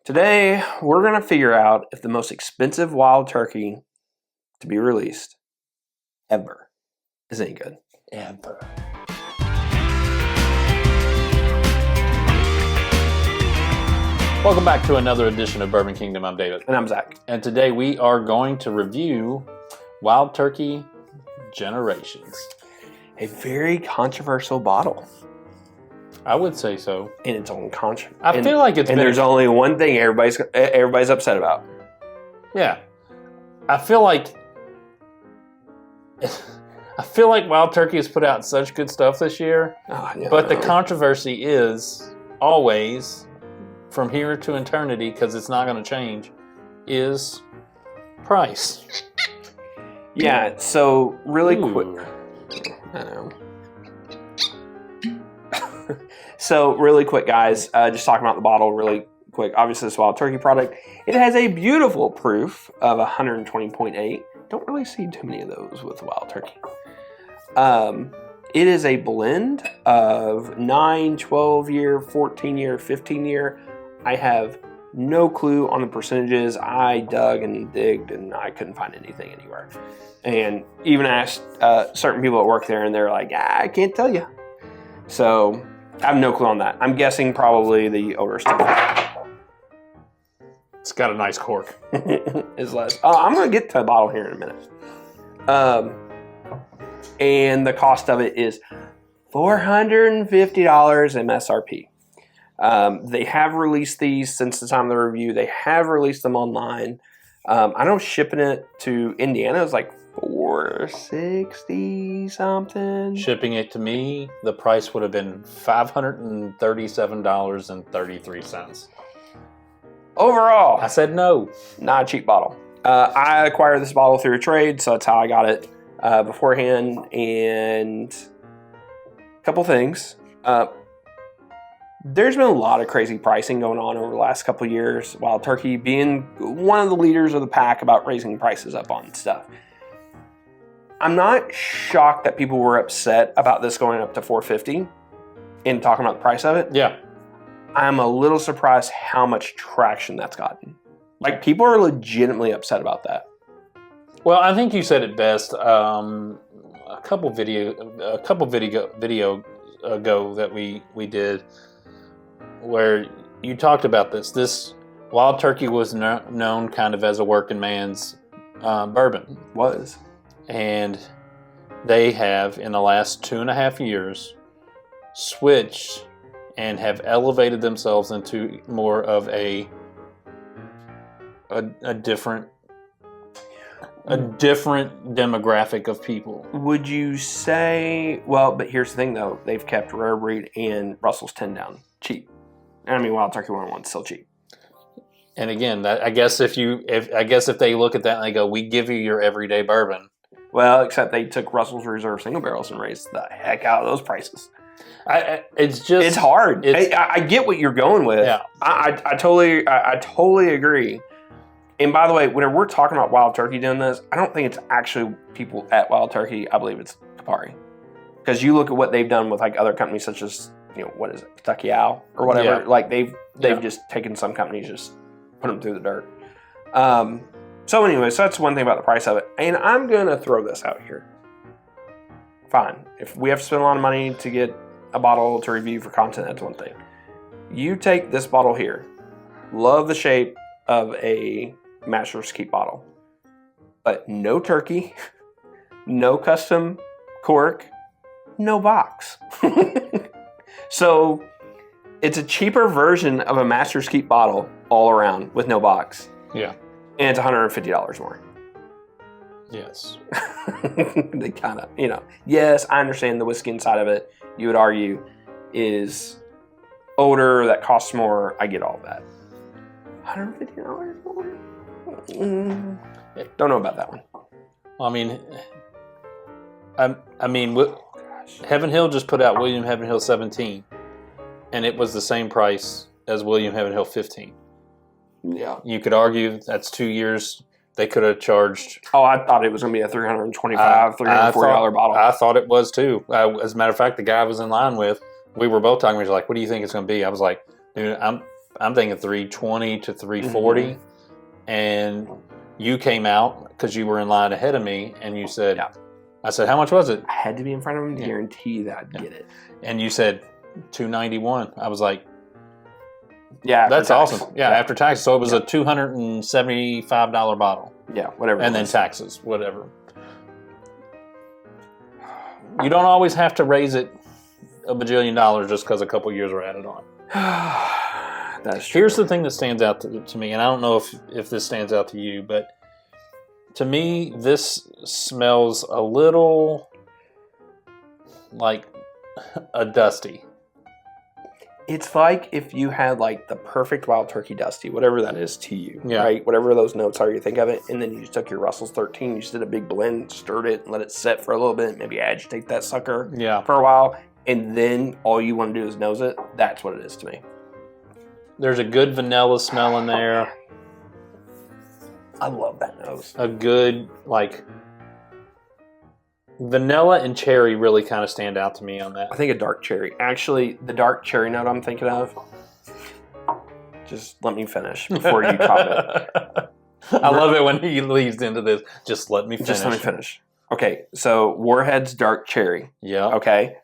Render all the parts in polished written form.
Today, we're going to figure out if the most expensive wild turkey to be released ever is any good. Ever. Welcome back to another edition of Bourbon Kingdom. I'm David. And I'm Zach. And today we are going to review Wild Turkey Generations. A very controversial bottle. I would say so. In its own controversy. I feel like it's and been there's only one thing everybody's upset about. Yeah. I feel like Wild Turkey has put out such good stuff this year. Oh, yeah. But the controversy is always, from here to eternity, because it's not going to change, is price. Yeah, so really quick. I know. So really quick, guys, just talking about the bottle really quick. Obviously, this Wild Turkey product, it has a beautiful proof of 120.8. Don't really see too many of those with Wild Turkey. It is a blend of 9, 12-year, 14-year, 15-year. I have no clue on the percentages. I dug and digged, and I couldn't find anything anywhere. And even asked certain people that work there, and they're like, I can't tell you. So I have no clue on that. I'm guessing probably the older stuff. It's got a nice cork. Is less. I'm going to get to the bottle here in a minute. And the cost of it is $450 MSRP. They have released these since the time of the review. They have released them online. I know shipping it to Indiana is like $460 something. Shipping it to me, the price would have been $537.33. Overall, I said no. Not a cheap bottle. I acquired this bottle through a trade, so that's how I got it beforehand. And a couple things. There's been a lot of crazy pricing going on over the last couple of years. Wild Turkey being one of the leaders of the pack about raising prices up on stuff. I'm not shocked that people were upset about this going up to $450 and talking about the price of it. Yeah. I'm a little surprised how much traction that's gotten. Like, people are legitimately upset about that. Well, I think you said it best. A couple video ago that we did, where you talked about this. This Wild Turkey was known kind of as a working man's bourbon. Was. And they have, in the last 2.5 years, switched and have elevated themselves into more of a different demographic of people. Would you say, well, but here's the thing though, they've kept Rare Breed and Russell's 10 down cheap. And I mean, Wild Turkey 101's still cheap. And again, I guess if they look at that and they go, we give you your everyday bourbon. Well, except they took Russell's Reserve single barrels and raised the heck out of those prices. It's hard. I get what you're going with. Yeah. I totally agree. And by the way, whenever we're talking about Wild Turkey doing this, I don't think it's actually people at Wild Turkey. I believe it's Campari. Because you look at what they've done with like other companies such as, what is it, Kentucky Owl or whatever. Yeah. Like they've just taken some companies, just put them through the dirt. So anyway, so that's one thing about the price of it. And I'm going to throw this out here. Fine. If we have to spend a lot of money to get a bottle to review for content, that's one thing. You take this bottle here. Love the shape of a Master's Keep bottle. But no turkey, no custom cork, no box. So it's a cheaper version of a Master's Keep bottle all around with no box. Yeah. And it's $150 more. Yes. They kind of, yes, I understand the whiskey inside of it, you would argue, is older, that costs more. I get all of that. $150 more? Don't know about that one. Well, I mean, Heaven Hill just put out William Heaven Hill 17, and it was the same price as William Heaven Hill 15. Yeah. You could argue that's 2 years. They could have charged. Oh, I thought it was going to be a $325, $340 bottle. I thought it was too. As a matter of fact, the guy I was in line with, we were both talking. He was like, "What do you think it's going to be?" I was like, "Dude, I'm I'm thinking 320 to 340, and you came out because you were in line ahead of me, and you said, I said, how much was it? I had to be in front of him to guarantee that I'd get it. And you said $291. I was like, yeah, that's awesome. Yeah, after taxes. So it was a $275 bottle. Yeah, whatever. And then taxes, whatever. You don't always have to raise it $1 bajillion just because a couple years were added on. That's true. Here's the thing that stands out to me, and I don't know if this stands out to you, but to me, this smells a little like a Dusty. It's like if you had like the perfect Wild Turkey Dusty, whatever that is to you, Yeah. right? Whatever those notes are, you think of it, and then you just took your Russell's 13, you just did a big blend, stirred it, and let it set for a little bit, maybe agitate that sucker for a while, and then all you want to do is nose it. That's what it is to me. There's a good vanilla smell in there. I love that nose. A good, like, vanilla and cherry really kind of stand out to me on that. I think a dark cherry. Actually, the dark cherry note I'm thinking of, just let me finish before you top it. I love it when he leads into this. Just let me finish. Just let me finish. Okay, so Warhead's dark cherry. Yeah. Okay.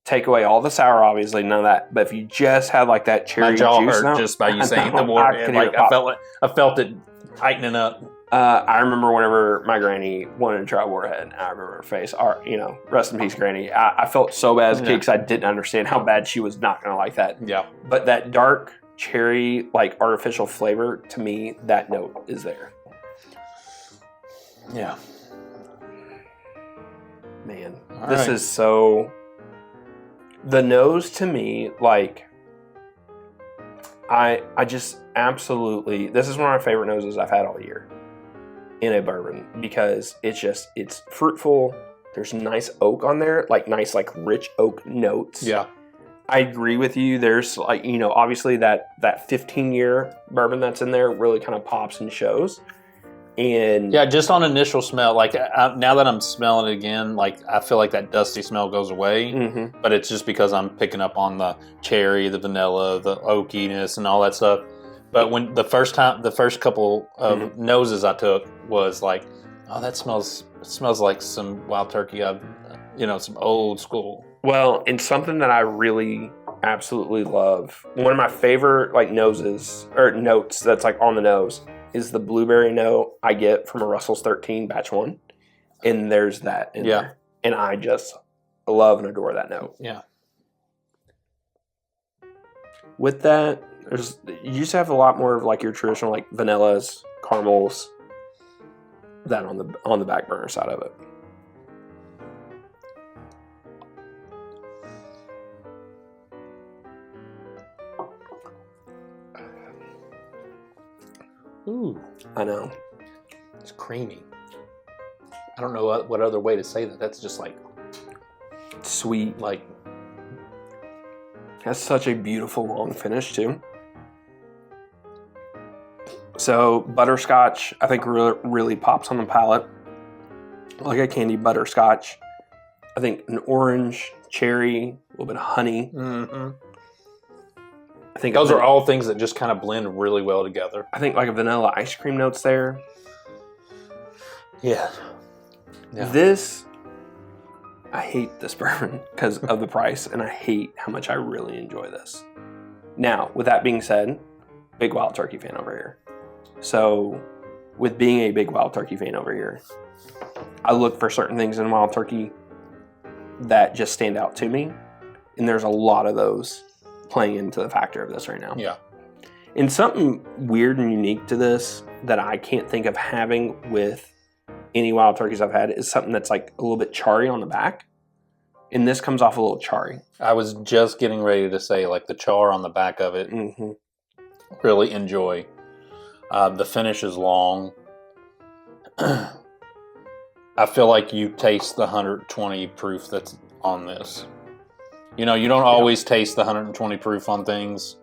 Take away all the sour, obviously, none of that. But if you just had like that cherry My jaw juice hurt note, just by you saying the Warhead. I felt it tightening up. I remember whenever my granny wanted to try Warhead, I remember her face. Rest in peace, Granny. I felt so bad as a kid because I didn't understand how bad she was not going to like that. Yeah. But that dark cherry, like artificial flavor, to me, that note is there. Yeah. Man, All this right. is so... The nose to me, like, I just absolutely... This is one of my favorite noses I've had all year in a bourbon because it's fruitful. There's nice oak on there, like nice, like rich oak notes. Yeah. I agree with you. There's like, obviously that 15-year bourbon that's in there really kind of pops and shows. And yeah, just on initial smell, like now that I'm smelling it again, like I feel like that dusty smell goes away, but it's just because I'm picking up on the cherry, the vanilla, the oakiness, and all that stuff. But when the first couple of noses I took was like, oh, it smells like some Wild Turkey. Some old school. Well, and something that I really absolutely love, one of my favorite like noses or notes that's like on the nose is the blueberry note I get from a Russell's 13 batch 1. And there's that in there. And I just love and adore that note. Yeah. With that, you just have a lot more of like your traditional like vanillas, caramels, that on the back burner side of it. Ooh, I know. it's creamy. I don't know what other way to say that. That's just like Sweet. like Has such a beautiful long finish too. So butterscotch, I think really pops on the palate. Like a candy butterscotch. I think an orange, cherry, a little bit of honey. mm-hmm. I think Those are all things that just kind of blend really well together. I think like a vanilla ice cream notes there. Yeah. This, I hate this bourbon because of the price, and I hate how much I really enjoy this. Now, with that being said, big Wild Turkey fan over here. So, with being a big Wild Turkey fan over here, I look for certain things in Wild Turkey that just stand out to me, and there's a lot of those playing into the factor of this right now. Yeah. And something weird and unique to this that I can't think of having with any Wild Turkeys I've had is something that's like a little bit charry on the back. And this comes off a little charry. I was just getting ready to say, like, the char on the back of it, really enjoy. The finish is long. I feel like you taste the 120 proof that's on this. You don't always taste the 120 proof on things.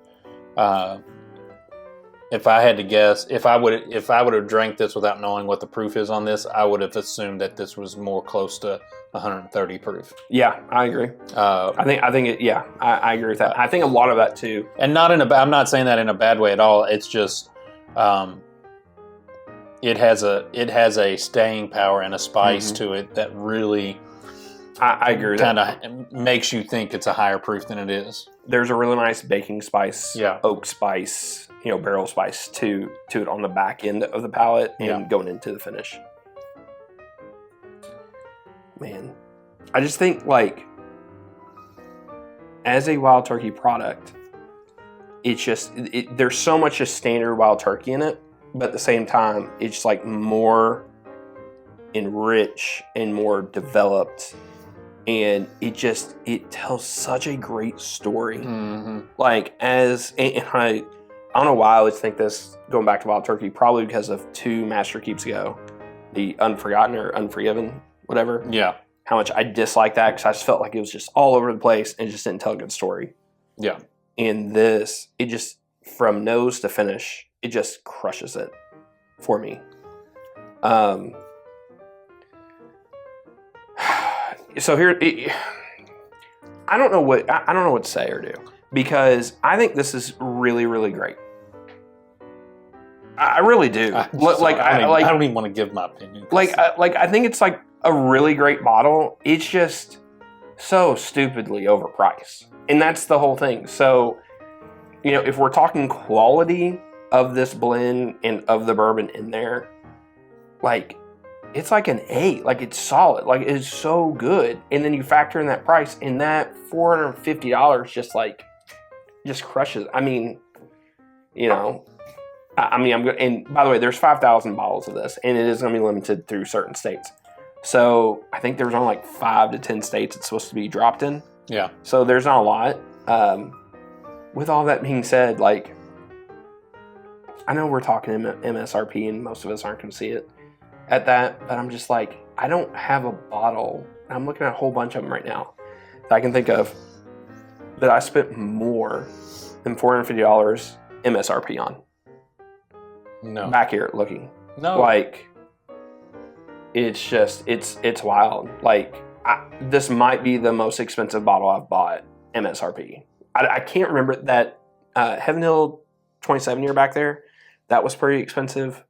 If I had to guess, if I would have drank this without knowing what the proof is on this, I would have assumed that this was more close to 130 proof. Yeah, I agree. I think it. Yeah, I agree with that. I think a lot of that too. And not in a. I'm not saying that in a bad way at all. It's just, it has a staying power and a spice to it that really. I agree with that. that. Kind of makes you think it's a higher proof than it is. There's a really nice baking spice, oak spice, barrel spice to it on the back end of the palate and going into the finish. Man, I just think like as a wild turkey product, it's just there's so much just standard wild turkey in it, but at the same time, it's like more enriched and more developed. And it tells such a great story. Mm-hmm. Like and I don't know why I always think this going back to wild turkey, probably because of 2 Master Keeps ago, the Unforgotten or Unforgiven, whatever. Yeah. How much I dislike that because I just felt like it was just all over the place and just didn't tell a good story. Yeah. And this, it just from nose to finish, it just crushes it for me. So here, I don't know what to say or do because I think this is really, really great. I really do. I don't even want to give my opinion. I think it's like a really great bottle. It's just so stupidly overpriced, and that's the whole thing. So, if we're talking quality of this blend and of the bourbon in there, like. It's like an 8. Like, it's solid. Like, it's so good. And then you factor in that price, and that $450 just crushes. I mean, I'm good. And by the way, there's 5,000 bottles of this, and it is going to be limited through certain states. So I think there's only like 5 to 10 states it's supposed to be dropped in. Yeah. So there's not a lot. With all that being said, like, I know we're talking MSRP, and most of us aren't going to see it at that, but I'm just like, I don't have a bottle. I'm looking at a whole bunch of them right now that I can think of that I spent more than $450 MSRP on. No. Back here looking. No. Like, it's just, it's wild. Like, this might be the most expensive bottle I've bought MSRP. I can't remember that Heaven Hill 27 year back there. That was pretty expensive.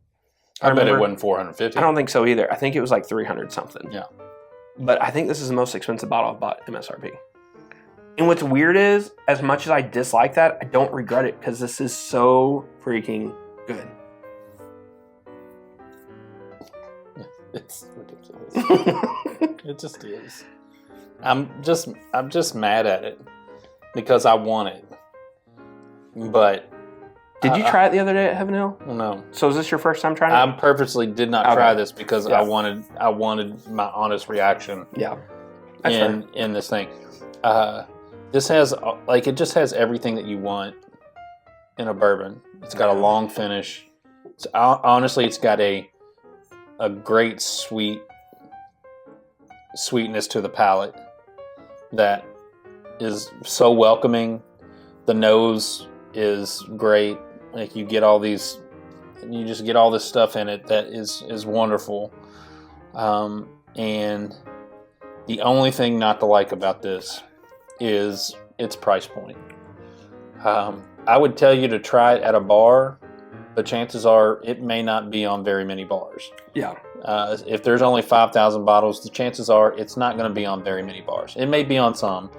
I bet it wasn't $450. I don't think so either. I think it was like $300 something. Yeah. But I think this is the most expensive bottle I've bought MSRP. And what's weird is, as much as I dislike that, I don't regret it because this is so freaking good. It's ridiculous. It just is. I'm just mad at it because I want it. But did you try it the other day at Heaven Hill? No. So is this your first time trying it? I purposely did not try this because I wanted my honest reaction. Yeah. In this thing. This has it just has everything that you want in a bourbon. It's got a long finish. Honestly, it's got a great sweetness to the palate that is so welcoming. The nose is great. Like you just get all this stuff in it that is wonderful. And the only thing not to like about this is its price point. I would tell you to try it at a bar, but chances are it may not be on very many bars. Yeah. If there's only 5,000 bottles, the chances are it's not going to be on very many bars. It may be on some.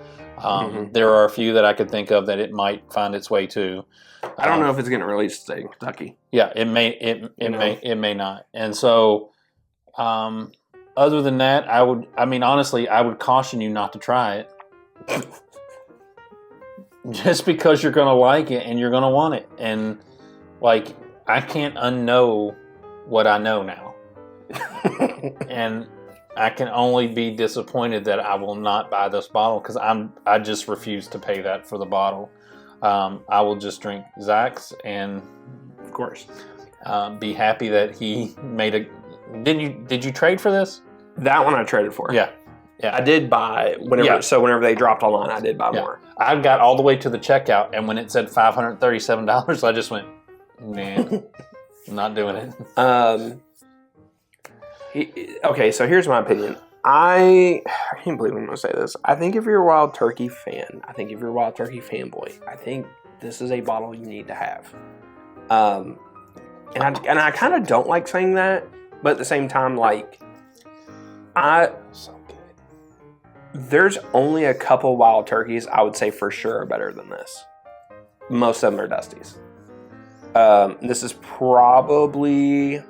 There are a few that I could think of that it might find its way to. I don't know if it's getting released in Kentucky. Yeah, it may not. And so, other than that, honestly, I would caution you not to try it. Just because you're going to like it and you're going to want it. And like, I can't unknow what I know now. And I can only be disappointed that I will not buy this bottle because I just refuse to pay that for the bottle. I will just drink Zach's and, of course, be happy that he made a. Did you trade for this? That one I traded for. Yeah. I did buy whenever. Yeah. So whenever they dropped online, I did buy more. I got all the way to the checkout, and when it said $537, I just went, man, I'm not doing it. Okay, so here's my opinion. I can't believe I'm going to say this. I think if you're a Wild Turkey fan, I think if you're a Wild Turkey fanboy, I think this is a bottle you need to have. And I kind of don't like saying that, but at the same time, like, So good. there's only a couple Wild Turkeys I would say for sure are better than this. Most of them are Dusties. This is probably,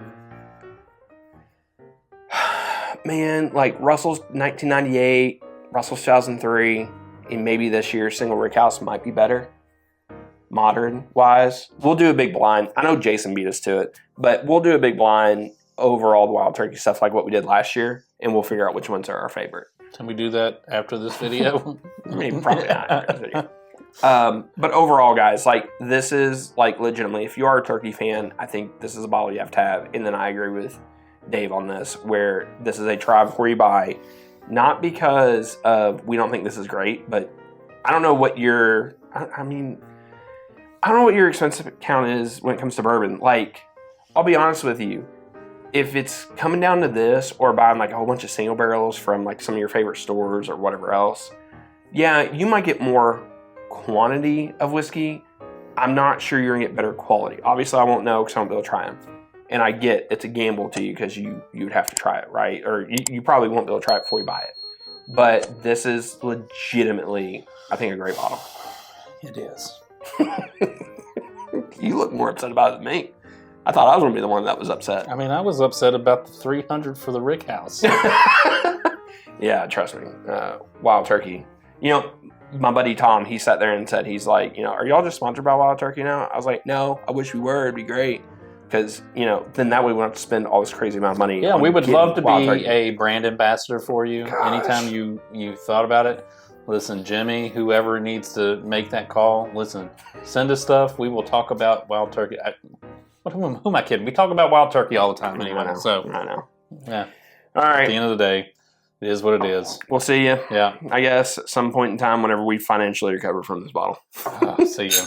man, like Russell's 1998, Russell's 2003, and maybe this year's Single Rick House might be better, modern-wise. We'll do a big blind. I know Jason beat us to it, but we'll do a big blind over all the Wild Turkey stuff like what we did last year, and we'll figure out which ones are our favorite. Can we do that after this video? I mean, probably not after this video. But overall, guys, like, this is, like, legitimately, if you are a turkey fan, I think this is a bottle you have to have. And then I agree with Dave on this, where this is a try before you buy. Not because of we don't think this is great, but I don't know what your, I don't know what your expense count is when it comes to bourbon. Like, I'll be honest with you. If it's coming down to this or buying, like, a whole bunch of single barrels from, like, some of your favorite stores or whatever else, yeah, you might get more quantity of whiskey. I'm not sure you're gonna get better quality. Obviously, I won't know because I won't be able to try them. And I get it's a gamble to you because you would have to try it, right? Or you probably won't be able to try it before you buy it. But this is legitimately, I think, a great bottle. It is. You look more upset about it than me. I thought I was gonna be the one that was upset. I mean, I was upset about the 300 for the Rick House. Yeah, trust me. Wild Turkey. You know, my buddy Tom, he sat there and said, he's like, you know, are y'all just sponsored by Wild Turkey now? I was like, no, I wish we were. It'd be great. Because, you know, then that way we won't have to spend all this crazy amount of money. Yeah, we would love to be Turkey. a brand ambassador for you. Gosh. Anytime you thought about it, listen, Jimmy, whoever needs to make that call, listen, send us stuff. We will talk about Wild Turkey. Who am I kidding? We talk about Wild Turkey all the time anyway. I know. Yeah. All right. At the end of the day, it is what it is. We'll see you. Yeah. I guess at some point in time whenever we financially recover from this bottle. See you.